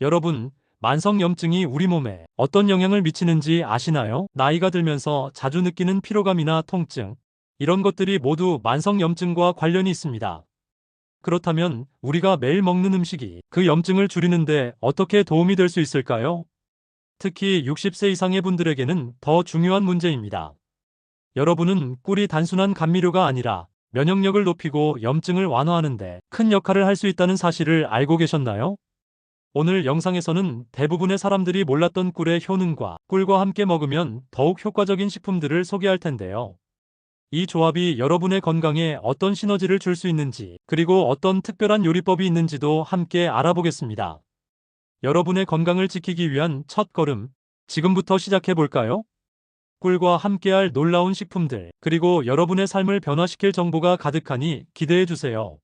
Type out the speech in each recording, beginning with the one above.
여러분, 만성염증이 우리 몸에 어떤 영향을 미치는지 아시나요? 나이가 들면서 자주 느끼는 피로감이나 통증, 이런 것들이 모두 만성염증과 관련이 있습니다. 그렇다면 우리가 매일 먹는 음식이 그 염증을 줄이는데 어떻게 도움이 될 수 있을까요? 특히 60세 이상의 분들에게는 더 중요한 문제입니다. 여러분은 꿀이 단순한 감미료가 아니라 면역력을 높이고 염증을 완화하는데 큰 역할을 할 수 있다는 사실을 알고 계셨나요? 오늘 영상에서는 대부분의 사람들이 몰랐던 꿀의 효능과 꿀과 함께 먹으면 더욱 효과적인 식품들을 소개할 텐데요. 이 조합이 여러분의 건강에 어떤 시너지를 줄 수 있는지, 그리고 어떤 특별한 요리법이 있는지도 함께 알아보겠습니다. 여러분의 건강을 지키기 위한 첫 걸음, 지금부터 시작해 볼까요? 꿀과 함께할 놀라운 식품들, 그리고 여러분의 삶을 변화시킬 정보가 가득하니 기대해 주세요.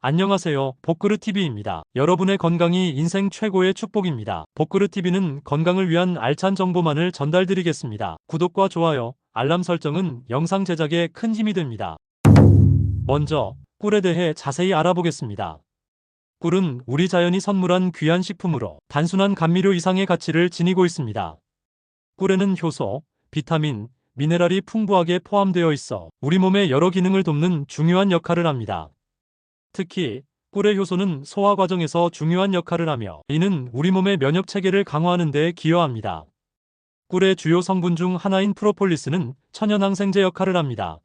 안녕하세요. 복그르TV입니다. 여러분의 건강이 인생 최고의 축복입니다. 복그르TV는 건강을 위한 알찬 정보만을 전달드리겠습니다. 구독과 좋아요, 알람 설정은 영상 제작에 큰 힘이 됩니다. 먼저 꿀에 대해 자세히 알아보겠습니다. 꿀은 우리 자연이 선물한 귀한 식품으로 단순한 감미료 이상의 가치를 지니고 있습니다. 꿀에는 효소, 비타민, 미네랄이 풍부하게 포함되어 있어 우리 몸의 여러 기능을 돕는 중요한 역할을 합니다. 특히 꿀의 효소는 소화 과정에서 중요한 역할을 하며 이는 우리 몸의 면역 체계를 강화하는 데 기여합니다. 꿀의 주요 성분 중 하나인 프로폴리스는 천연 항생제 역할을 합니다.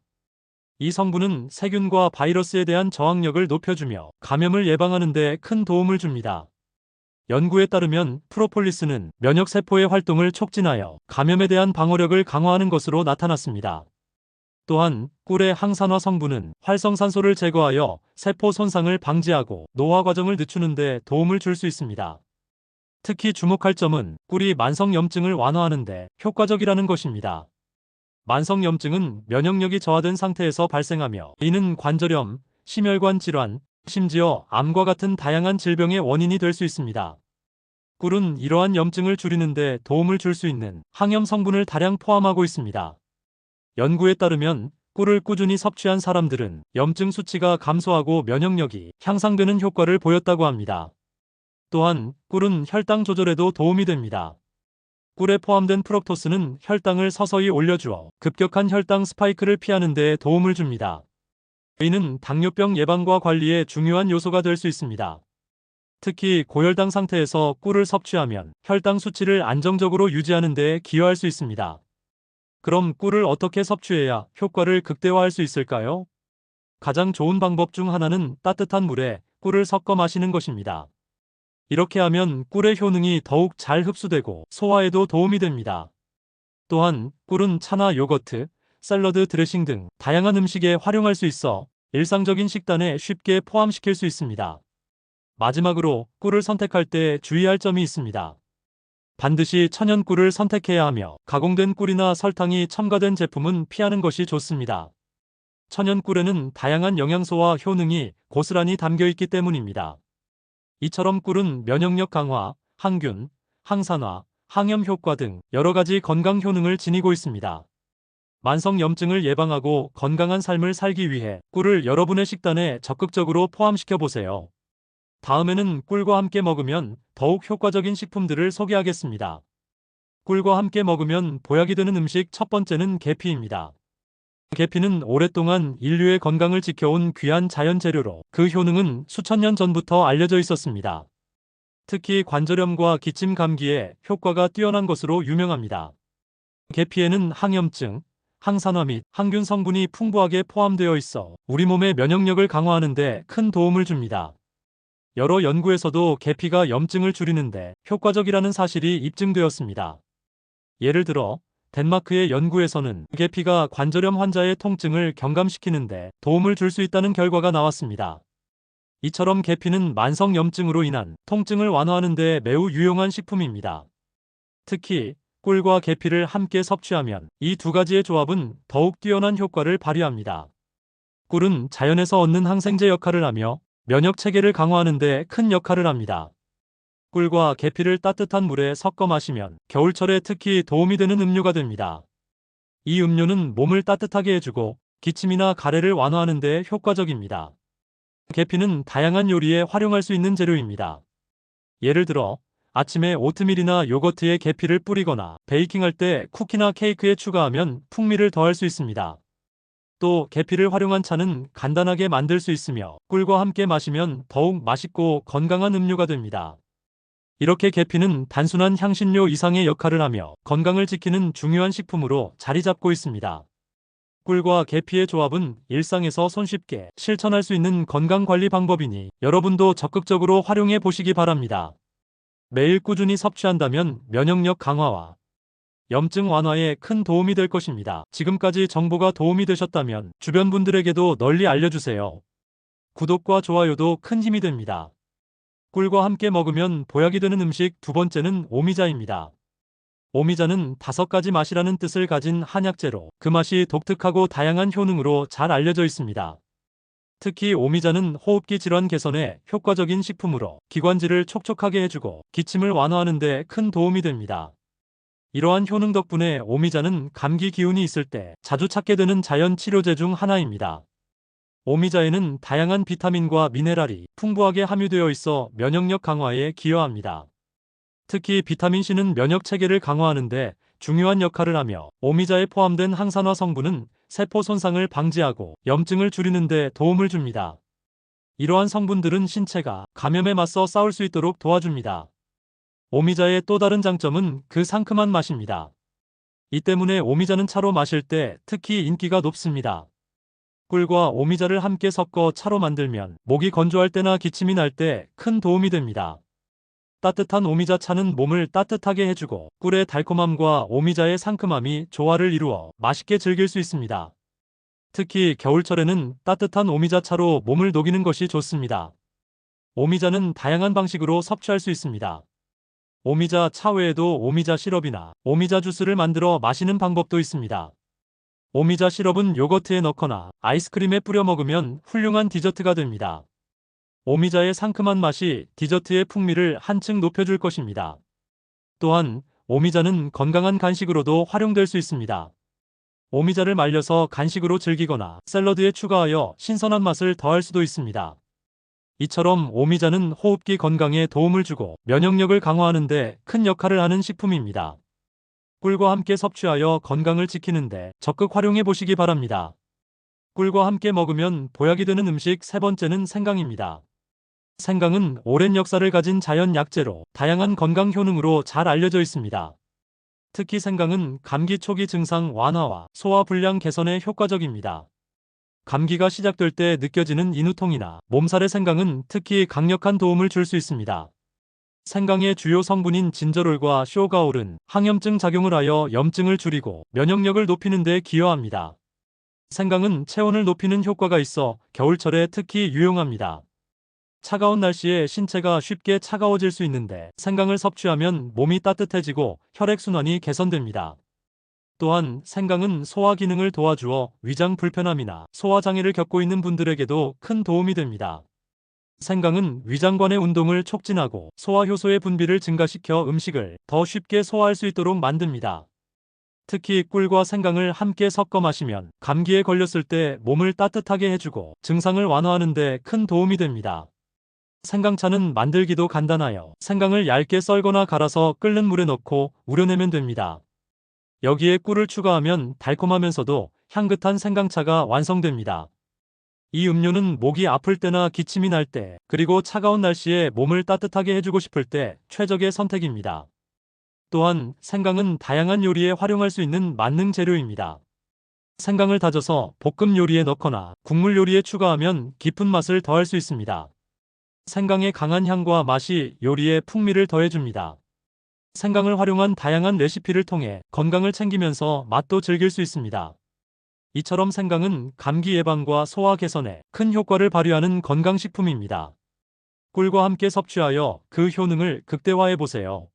이 성분은 세균과 바이러스에 대한 저항력을 높여주며 감염을 예방하는 데 큰 도움을 줍니다. 연구에 따르면 프로폴리스는 면역세포의 활동을 촉진하여 감염에 대한 방어력을 강화하는 것으로 나타났습니다. 또한 꿀의 항산화 성분은 활성산소를 제거하여 세포 손상을 방지하고 노화 과정을 늦추는 데 도움을 줄 수 있습니다. 특히 주목할 점은 꿀이 만성염증을 완화하는 데 효과적이라는 것입니다. 만성염증은 면역력이 저하된 상태에서 발생하며 이는 관절염, 심혈관 질환, 심지어 암과 같은 다양한 질병의 원인이 될 수 있습니다. 꿀은 이러한 염증을 줄이는 데 도움을 줄 수 있는 항염 성분을 다량 포함하고 있습니다. 연구에 따르면 꿀을 꾸준히 섭취한 사람들은 염증 수치가 감소하고 면역력이 향상되는 효과를 보였다고 합니다. 또한 꿀은 혈당 조절에도 도움이 됩니다. 꿀에 포함된 프럭토스는 혈당을 서서히 올려주어 급격한 혈당 스파이크를 피하는 데 도움을 줍니다. 이는 당뇨병 예방과 관리에 중요한 요소가 될 수 있습니다. 특히 고혈당 상태에서 꿀을 섭취하면 혈당 수치를 안정적으로 유지하는 데 기여할 수 있습니다. 그럼 꿀을 어떻게 섭취해야 효과를 극대화할 수 있을까요? 가장 좋은 방법 중 하나는 따뜻한 물에 꿀을 섞어 마시는 것입니다. 이렇게 하면 꿀의 효능이 더욱 잘 흡수되고 소화에도 도움이 됩니다. 또한 꿀은 차나 요거트, 샐러드 드레싱 등 다양한 음식에 활용할 수 있어 일상적인 식단에 쉽게 포함시킬 수 있습니다. 마지막으로 꿀을 선택할 때 주의할 점이 있습니다. 반드시 천연 꿀을 선택해야 하며 가공된 꿀이나 설탕이 첨가된 제품은 피하는 것이 좋습니다. 천연 꿀에는 다양한 영양소와 효능이 고스란히 담겨 있기 때문입니다. 이처럼 꿀은 면역력 강화, 항균, 항산화, 항염 효과 등 여러 가지 건강 효능을 지니고 있습니다. 만성염증을 예방하고 건강한 삶을 살기 위해 꿀을 여러분의 식단에 적극적으로 포함시켜 보세요. 다음에는 꿀과 함께 먹으면 더욱 효과적인 식품들을 소개하겠습니다. 꿀과 함께 먹으면 보약이 되는 음식 첫 번째는 계피입니다. 계피는 오랫동안 인류의 건강을 지켜온 귀한 자연 재료로 그 효능은 수천 년 전부터 알려져 있었습니다. 특히 관절염과 기침 감기에 효과가 뛰어난 것으로 유명합니다. 계피에는 항염증, 항산화 및 항균 성분이 풍부하게 포함되어 있어 우리 몸의 면역력을 강화하는 데 큰 도움을 줍니다. 여러 연구에서도 계피가 염증을 줄이는데 효과적이라는 사실이 입증되었습니다. 예를 들어 덴마크의 연구에서는 계피가 관절염 환자의 통증을 경감시키는데 도움을 줄 수 있다는 결과가 나왔습니다. 이처럼 계피는 만성염증으로 인한 통증을 완화하는 데 매우 유용한 식품입니다. 특히 꿀과 계피를 함께 섭취하면 이 두 가지의 조합은 더욱 뛰어난 효과를 발휘합니다. 꿀은 자연에서 얻는 항생제 역할을 하며 면역 체계를 강화하는 데 큰 역할을 합니다. 꿀과 계피를 따뜻한 물에 섞어 마시면 겨울철에 특히 도움이 되는 음료가 됩니다. 이 음료는 몸을 따뜻하게 해주고 기침이나 가래를 완화하는 데 효과적입니다. 계피는 다양한 요리에 활용할 수 있는 재료입니다. 예를 들어 아침에 오트밀이나 요거트에 계피를 뿌리거나 베이킹할 때 쿠키나 케이크에 추가하면 풍미를 더할 수 있습니다. 또 계피를 활용한 차는 간단하게 만들 수 있으며 꿀과 함께 마시면 더욱 맛있고 건강한 음료가 됩니다. 이렇게 계피는 단순한 향신료 이상의 역할을 하며 건강을 지키는 중요한 식품으로 자리 잡고 있습니다. 꿀과 계피의 조합은 일상에서 손쉽게 실천할 수 있는 건강관리 방법이니 여러분도 적극적으로 활용해 보시기 바랍니다. 매일 꾸준히 섭취한다면 면역력 강화와 염증 완화에 큰 도움이 될 것입니다. 지금까지 정보가 도움이 되셨다면 주변 분들에게도 널리 알려주세요. 구독과 좋아요도 큰 힘이 됩니다. 꿀과 함께 먹으면 보약이 되는 음식 두 번째는 오미자입니다. 오미자는 5가지 맛이라는 뜻을 가진 한약재로 그 맛이 독특하고 다양한 효능으로 잘 알려져 있습니다. 특히 오미자는 호흡기 질환 개선에 효과적인 식품으로 기관지를 촉촉하게 해주고 기침을 완화하는 데 큰 도움이 됩니다. 이러한 효능 덕분에 오미자는 감기 기운이 있을 때 자주 찾게 되는 자연 치료제 중 하나입니다. 오미자에는 다양한 비타민과 미네랄이 풍부하게 함유되어 있어 면역력 강화에 기여합니다. 특히 비타민C는 면역 체계를 강화하는 데 중요한 역할을 하며 오미자에 포함된 항산화 성분은 세포 손상을 방지하고 염증을 줄이는 데 도움을 줍니다. 이러한 성분들은 신체가 감염에 맞서 싸울 수 있도록 도와줍니다. 오미자의 또 다른 장점은 그 상큼한 맛입니다. 이 때문에 오미자는 차로 마실 때 특히 인기가 높습니다. 꿀과 오미자를 함께 섞어 차로 만들면 목이 건조할 때나 기침이 날 때 큰 도움이 됩니다. 따뜻한 오미자 차는 몸을 따뜻하게 해주고 꿀의 달콤함과 오미자의 상큼함이 조화를 이루어 맛있게 즐길 수 있습니다. 특히 겨울철에는 따뜻한 오미자 차로 몸을 녹이는 것이 좋습니다. 오미자는 다양한 방식으로 섭취할 수 있습니다. 오미자 차 외에도 오미자 시럽이나 오미자 주스를 만들어 마시는 방법도 있습니다. 오미자 시럽은 요거트에 넣거나 아이스크림에 뿌려 먹으면 훌륭한 디저트가 됩니다. 오미자의 상큼한 맛이 디저트의 풍미를 한층 높여줄 것입니다. 또한 오미자는 건강한 간식으로도 활용될 수 있습니다. 오미자를 말려서 간식으로 즐기거나 샐러드에 추가하여 신선한 맛을 더할 수도 있습니다. 이처럼 오미자는 호흡기 건강에 도움을 주고 면역력을 강화하는 데 큰 역할을 하는 식품입니다. 꿀과 함께 섭취하여 건강을 지키는 데 적극 활용해 보시기 바랍니다. 꿀과 함께 먹으면 보약이 되는 음식 세 번째는 생강입니다. 생강은 오랜 역사를 가진 자연 약재로 다양한 건강 효능으로 잘 알려져 있습니다. 특히 생강은 감기 초기 증상 완화와 소화 불량 개선에 효과적입니다. 감기가 시작될 때 느껴지는 인후통이나 몸살의 생강은 특히 강력한 도움을 줄 수 있습니다. 생강의 주요 성분인 진저롤과 쇼가올은 항염증 작용을 하여 염증을 줄이고 면역력을 높이는 데 기여합니다. 생강은 체온을 높이는 효과가 있어 겨울철에 특히 유용합니다. 차가운 날씨에 신체가 쉽게 차가워질 수 있는데 생강을 섭취하면 몸이 따뜻해지고 혈액순환이 개선됩니다. 또한 생강은 소화 기능을 도와주어 위장 불편함이나 소화장애를 겪고 있는 분들에게도 큰 도움이 됩니다. 생강은 위장관의 운동을 촉진하고 소화효소의 분비를 증가시켜 음식을 더 쉽게 소화할 수 있도록 만듭니다. 특히 꿀과 생강을 함께 섞어 마시면 감기에 걸렸을 때 몸을 따뜻하게 해주고 증상을 완화하는 데 큰 도움이 됩니다. 생강차는 만들기도 간단하여 생강을 얇게 썰거나 갈아서 끓는 물에 넣고 우려내면 됩니다. 여기에 꿀을 추가하면 달콤하면서도 향긋한 생강차가 완성됩니다. 이 음료는 목이 아플 때나 기침이 날 때, 그리고 차가운 날씨에 몸을 따뜻하게 해주고 싶을 때 최적의 선택입니다. 또한 생강은 다양한 요리에 활용할 수 있는 만능 재료입니다. 생강을 다져서 볶음 요리에 넣거나 국물 요리에 추가하면 깊은 맛을 더할 수 있습니다. 생강의 강한 향과 맛이 요리에 풍미를 더해줍니다. 생강을 활용한 다양한 레시피를 통해 건강을 챙기면서 맛도 즐길 수 있습니다. 이처럼 생강은 감기 예방과 소화 개선에 큰 효과를 발휘하는 건강식품입니다. 꿀과 함께 섭취하여 그 효능을 극대화해보세요.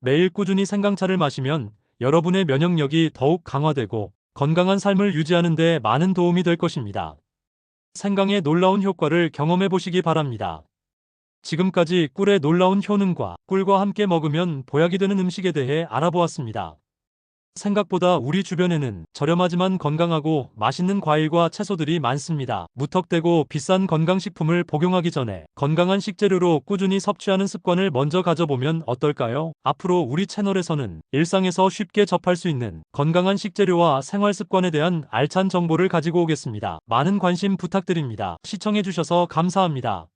매일 꾸준히 생강차를 마시면 여러분의 면역력이 더욱 강화되고 건강한 삶을 유지하는 데 많은 도움이 될 것입니다. 생강의 놀라운 효과를 경험해 보시기 바랍니다. 지금까지 꿀의 놀라운 효능과 꿀과 함께 먹으면 보약이 되는 음식에 대해 알아보았습니다. 생각보다 우리 주변에는 저렴하지만 건강하고 맛있는 과일과 채소들이 많습니다. 무턱대고 비싼 건강식품을 복용하기 전에 건강한 식재료로 꾸준히 섭취하는 습관을 먼저 가져보면 어떨까요? 앞으로 우리 채널에서는 일상에서 쉽게 접할 수 있는 건강한 식재료와 생활 습관에 대한 알찬 정보를 가지고 오겠습니다. 많은 관심 부탁드립니다. 시청해주셔서 감사합니다.